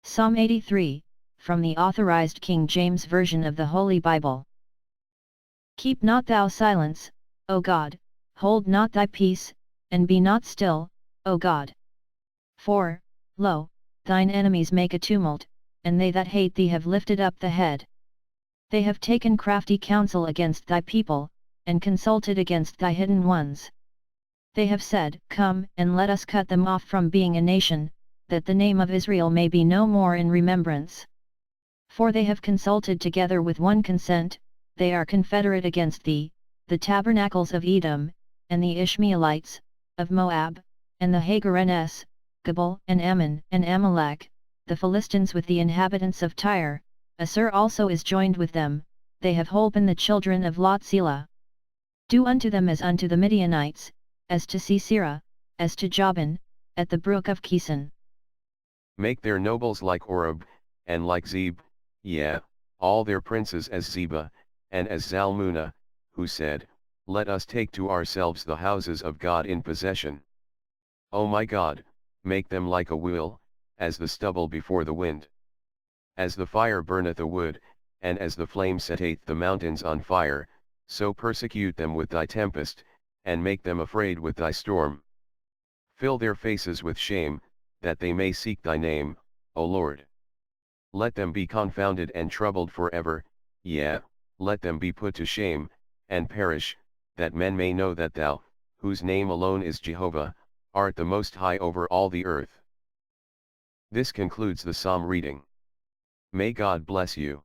Psalm 83, from the Authorized King James Version of the Holy Bible. Keep not thou silence, O God, hold not thy peace, and be not still, O God. For, lo, thine enemies make a tumult, and they that hate thee have lifted up the head. They have taken crafty counsel against thy people, and consulted against thy hidden ones. They have said, Come, and let us cut them off from being a nation, that the name of Israel may be no more in remembrance. For they have consulted together with one consent, they are confederate against thee, the tabernacles of Edom, and the Ishmaelites, of Moab, and the Hagarenes, Gebal and Ammon and Amalek, the Philistines with the inhabitants of Tyre. Assur also is joined with them, they have holpen the children of Lot Selah. Do unto them as unto the Midianites, as to Sisera, as to Jabin, at the brook of Kison. Make their nobles like Oreb, and like Zeb, yea, all their princes as Zeba, and as Zalmunna, who said, Let us take to ourselves the houses of God in possession. O my God, make them like a wheel, as the stubble before the wind. As the fire burneth a wood, and as the flame setteth the mountains on fire, so persecute them with thy tempest, and make them afraid with thy storm. Fill their faces with shame, that they may seek thy name, O Lord. Let them be confounded and troubled forever, yea, let them be put to shame, and perish, that men may know that thou, whose name alone is Jehovah, art the Most High over all the earth. This concludes the psalm reading. May God bless you.